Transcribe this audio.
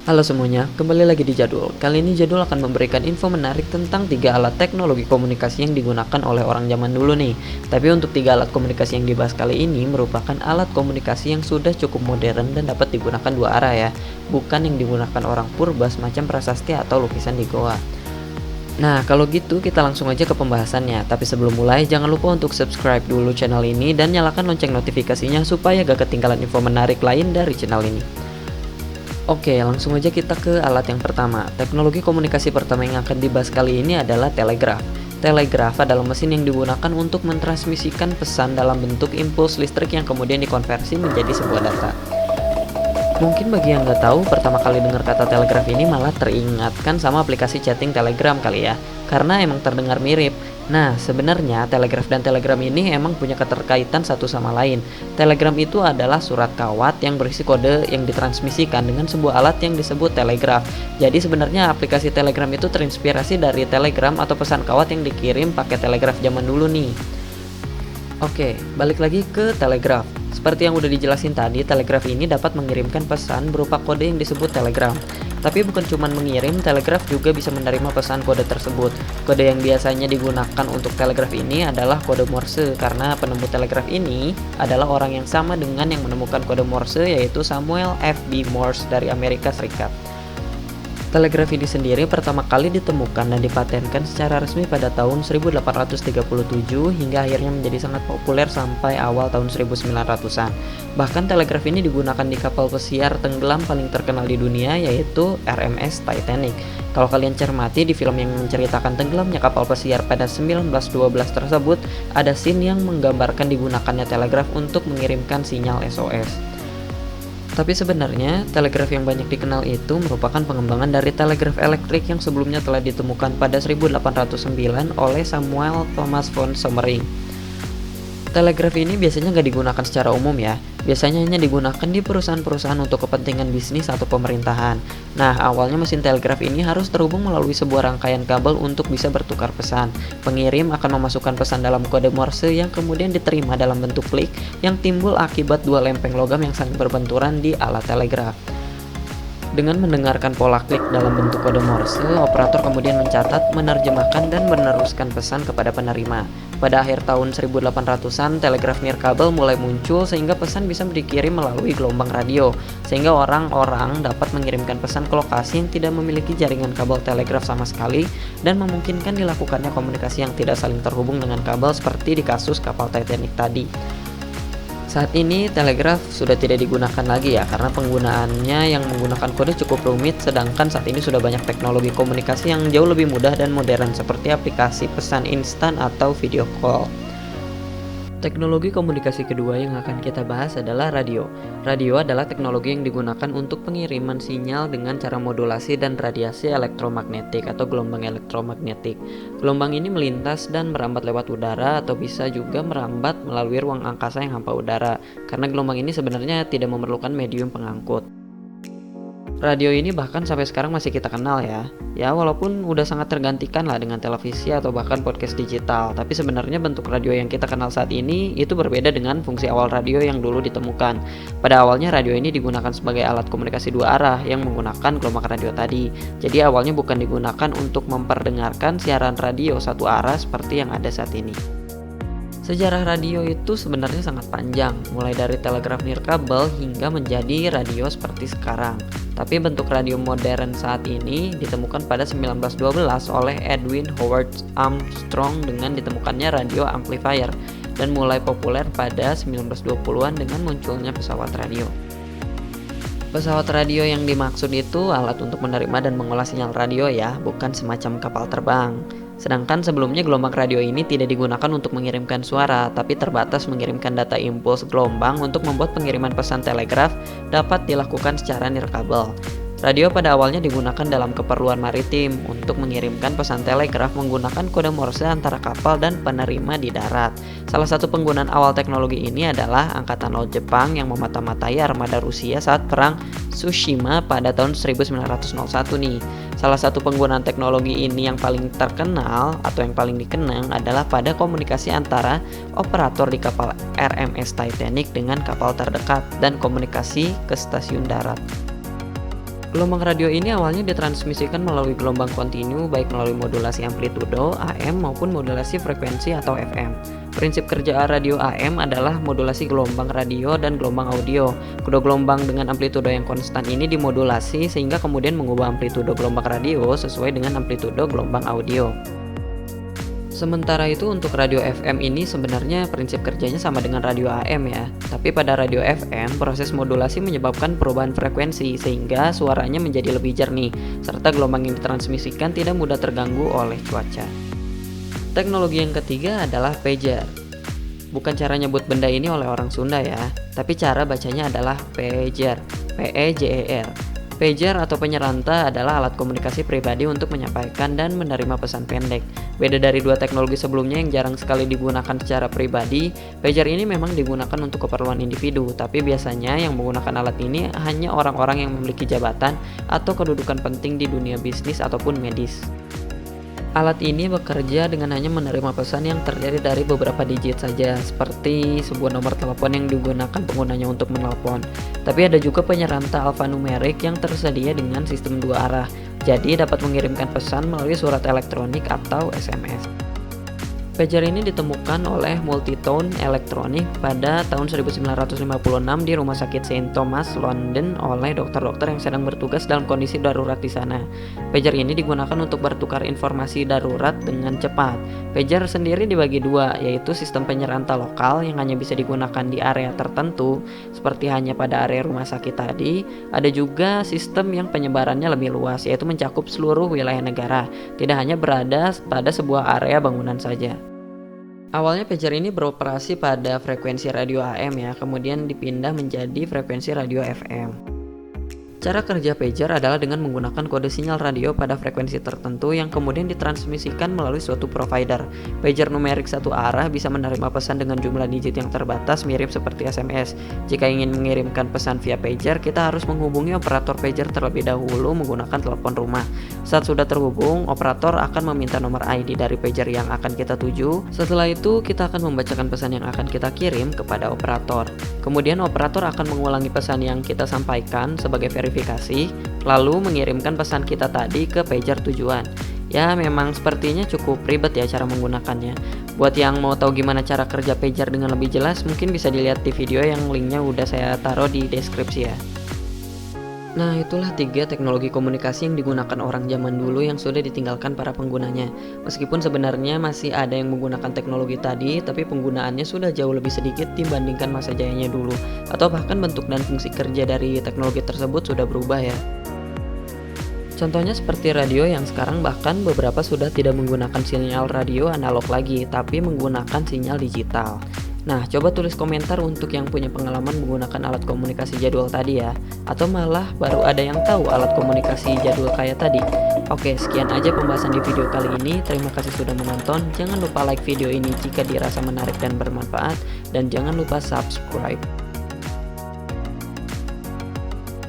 Halo semuanya, kembali lagi di Jadul. Kali ini Jadul akan memberikan info menarik tentang 3 alat teknologi komunikasi yang digunakan oleh orang zaman dulu nih. Tapi untuk 3 alat komunikasi yang dibahas kali ini merupakan alat komunikasi yang sudah cukup modern dan dapat digunakan dua arah ya, bukan yang digunakan orang purba semacam prasasti atau lukisan di goa. Nah, kalau gitu kita langsung aja ke pembahasannya. Tapi sebelum mulai, jangan lupa untuk subscribe dulu channel ini dan nyalakan lonceng notifikasinya supaya gak ketinggalan info menarik lain dari channel ini. Oke, langsung aja kita ke alat yang pertama. Teknologi komunikasi pertama yang akan dibahas kali ini adalah telegraf. Telegraf adalah mesin yang digunakan untuk mentransmisikan pesan dalam bentuk impuls listrik yang kemudian dikonversi menjadi sebuah data. Mungkin bagi yang nggak tahu, pertama kali dengar kata telegraf ini malah teringatkan sama aplikasi chatting Telegram kali ya, karena emang terdengar mirip. Nah, sebenarnya telegraf dan telegram ini emang punya keterkaitan satu sama lain. Telegram itu adalah surat kawat yang berisi kode yang ditransmisikan dengan sebuah alat yang disebut telegraf. Jadi sebenarnya aplikasi Telegram itu terinspirasi dari telegram atau pesan kawat yang dikirim pakai telegraf zaman dulu nih. Oke, balik lagi ke telegraf. Seperti yang udah dijelasin tadi, telegraf ini dapat mengirimkan pesan berupa kode yang disebut telegram. Tapi bukan cuma mengirim, telegraf juga bisa menerima pesan kode tersebut. Kode yang biasanya digunakan untuk telegraf ini adalah kode Morse, karena penemu telegraf ini adalah orang yang sama dengan yang menemukan kode Morse, yaitu Samuel F.B. Morse dari Amerika Serikat. Telegraf ini sendiri pertama kali ditemukan dan dipatenkan secara resmi pada tahun 1837 hingga akhirnya menjadi sangat populer sampai awal tahun 1900-an. Bahkan telegraf ini digunakan di kapal pesiar tenggelam paling terkenal di dunia, yaitu RMS Titanic. Kalau kalian cermati di film yang menceritakan tenggelamnya kapal pesiar pada 1912 tersebut, ada scene yang menggambarkan digunakannya telegraf untuk mengirimkan sinyal SOS. Tapi sebenarnya, telegraf yang banyak dikenal itu merupakan pengembangan dari telegraf elektrik yang sebelumnya telah ditemukan pada 1809 oleh Samuel Thomas von Sommering. Telegraf ini biasanya nggak digunakan secara umum ya, biasanya hanya digunakan di perusahaan-perusahaan untuk kepentingan bisnis atau pemerintahan. Nah, awalnya mesin telegraf ini harus terhubung melalui sebuah rangkaian kabel untuk bisa bertukar pesan. Pengirim akan memasukkan pesan dalam kode Morse yang kemudian diterima dalam bentuk klik yang timbul akibat dua lempeng logam yang saling berbenturan di alat telegraf. Dengan mendengarkan pola klik dalam bentuk kode Morse, operator kemudian mencatat, menerjemahkan, dan meneruskan pesan kepada penerima. Pada akhir tahun 1800-an, telegraf nirkabel mulai muncul sehingga pesan bisa dikirim melalui gelombang radio, sehingga orang-orang dapat mengirimkan pesan ke lokasi yang tidak memiliki jaringan kabel telegraf sama sekali dan memungkinkan dilakukannya komunikasi yang tidak saling terhubung dengan kabel seperti di kasus kapal Titanic tadi. Saat ini telegraf sudah tidak digunakan lagi ya, karena penggunaannya yang menggunakan kode cukup rumit, sedangkan saat ini sudah banyak teknologi komunikasi yang jauh lebih mudah dan modern seperti aplikasi pesan instan atau video call. Teknologi komunikasi kedua yang akan kita bahas adalah radio. Radio adalah teknologi yang digunakan untuk pengiriman sinyal dengan cara modulasi dan radiasi elektromagnetik atau gelombang elektromagnetik. Gelombang ini melintas dan merambat lewat udara atau bisa juga merambat melalui ruang angkasa yang hampa udara, karena gelombang ini sebenarnya tidak memerlukan medium pengangkut. Radio ini bahkan sampai sekarang masih kita kenal ya. Ya, walaupun udah sangat tergantikan lah dengan televisi atau bahkan podcast digital, tapi sebenarnya bentuk radio yang kita kenal saat ini itu berbeda dengan fungsi awal radio yang dulu ditemukan. Pada awalnya radio ini digunakan sebagai alat komunikasi dua arah yang menggunakan gelombang radio tadi. Jadi awalnya bukan digunakan untuk memperdengarkan siaran radio satu arah seperti yang ada saat ini. Sejarah radio itu sebenarnya sangat panjang, mulai dari telegraf nirkabel hingga menjadi radio seperti sekarang. Tapi bentuk radio modern saat ini ditemukan pada 1912 oleh Edwin Howard Armstrong dengan ditemukannya radio amplifier dan mulai populer pada 1920-an dengan munculnya pesawat radio. Pesawat radio yang dimaksud itu alat untuk menerima dan mengolah sinyal radio ya, bukan semacam kapal terbang. Sedangkan sebelumnya gelombang radio ini tidak digunakan untuk mengirimkan suara, tapi terbatas mengirimkan data impuls gelombang untuk membuat pengiriman pesan telegraf dapat dilakukan secara nirkabel. Radio pada awalnya digunakan dalam keperluan maritim untuk mengirimkan pesan telegraf menggunakan kode Morse antara kapal dan penerima di darat. Salah satu penggunaan awal teknologi ini adalah Angkatan Laut Jepang yang memata-matai armada Rusia saat Perang Tsushima pada tahun 1901 nih. Salah satu penggunaan teknologi ini yang paling terkenal atau yang paling dikenang adalah pada komunikasi antara operator di kapal RMS Titanic dengan kapal terdekat dan komunikasi ke stasiun darat. Gelombang radio ini awalnya ditransmisikan melalui gelombang kontinu baik melalui modulasi amplitudo AM maupun modulasi frekuensi atau FM. Prinsip kerja radio AM adalah modulasi gelombang radio dan gelombang audio. Kedua gelombang dengan amplitudo yang konstan ini dimodulasi sehingga kemudian mengubah amplitudo gelombang radio sesuai dengan amplitudo gelombang audio. Sementara itu untuk radio FM ini sebenarnya prinsip kerjanya sama dengan radio AM ya. Tapi pada radio FM proses modulasi menyebabkan perubahan frekuensi sehingga suaranya menjadi lebih jernih serta gelombang yang ditransmisikan tidak mudah terganggu oleh cuaca. Teknologi yang ketiga adalah pager. Bukan cara nyebut benda ini oleh orang Sunda ya, tapi cara bacanya adalah pager, P-E-J-E-R. Pager atau penyeranta adalah alat komunikasi pribadi untuk menyampaikan dan menerima pesan pendek. Beda dari dua teknologi sebelumnya yang jarang sekali digunakan secara pribadi, pager ini memang digunakan untuk keperluan individu, tapi biasanya yang menggunakan alat ini hanya orang-orang yang memiliki jabatan atau kedudukan penting di dunia bisnis ataupun medis. Alat ini bekerja dengan hanya menerima pesan yang terdiri dari beberapa digit saja, seperti sebuah nomor telepon yang digunakan penggunanya untuk menelpon. Tapi ada juga penyeranta alfanumerik yang tersedia dengan sistem dua arah, jadi dapat mengirimkan pesan melalui surat elektronik atau SMS. Pager ini ditemukan oleh Multitone Electronic pada tahun 1956 di Rumah Sakit Saint Thomas, London oleh dokter-dokter yang sedang bertugas dalam kondisi darurat di sana. Pager ini digunakan untuk bertukar informasi darurat dengan cepat. Pager sendiri dibagi dua, yaitu sistem penyeranta lokal yang hanya bisa digunakan di area tertentu, seperti hanya pada area rumah sakit tadi. Ada juga sistem yang penyebarannya lebih luas, yaitu mencakup seluruh wilayah negara, tidak hanya berada pada sebuah area bangunan saja. Awalnya pager ini beroperasi pada frekuensi radio AM ya, kemudian dipindah menjadi frekuensi radio FM. Cara kerja pager adalah dengan menggunakan kode sinyal radio pada frekuensi tertentu yang kemudian ditransmisikan melalui suatu provider. Pager numerik satu arah bisa menerima pesan dengan jumlah digit yang terbatas mirip seperti SMS. Jika ingin mengirimkan pesan via pager, kita harus menghubungi operator pager terlebih dahulu menggunakan telepon rumah. Saat sudah terhubung, operator akan meminta nomor ID dari pager yang akan kita tuju. Setelah itu, kita akan membacakan pesan yang akan kita kirim kepada operator. Kemudian operator akan mengulangi pesan yang kita sampaikan sebagai verifikasi, lalu mengirimkan pesan kita tadi ke pager tujuan. Ya, memang sepertinya cukup ribet ya cara menggunakannya. Buat yang mau tahu gimana cara kerja pager dengan lebih jelas, mungkin bisa dilihat di video yang linknya udah saya taruh di deskripsi ya. Nah, itulah 3 teknologi komunikasi yang digunakan orang zaman dulu yang sudah ditinggalkan para penggunanya. Meskipun sebenarnya masih ada yang menggunakan teknologi tadi, tapi penggunaannya sudah jauh lebih sedikit dibandingkan masa jayanya dulu. Atau bahkan bentuk dan fungsi kerja dari teknologi tersebut sudah berubah ya. Contohnya seperti radio yang sekarang bahkan beberapa sudah tidak menggunakan sinyal radio analog lagi, tapi menggunakan sinyal digital. Nah, coba tulis komentar untuk yang punya pengalaman menggunakan alat komunikasi jadwal tadi ya. Atau malah baru ada yang tahu alat komunikasi jadwal kayak tadi. Oke, sekian aja pembahasan di video kali ini. Terima kasih sudah menonton. Jangan lupa like video ini jika dirasa menarik dan bermanfaat. Dan jangan lupa subscribe.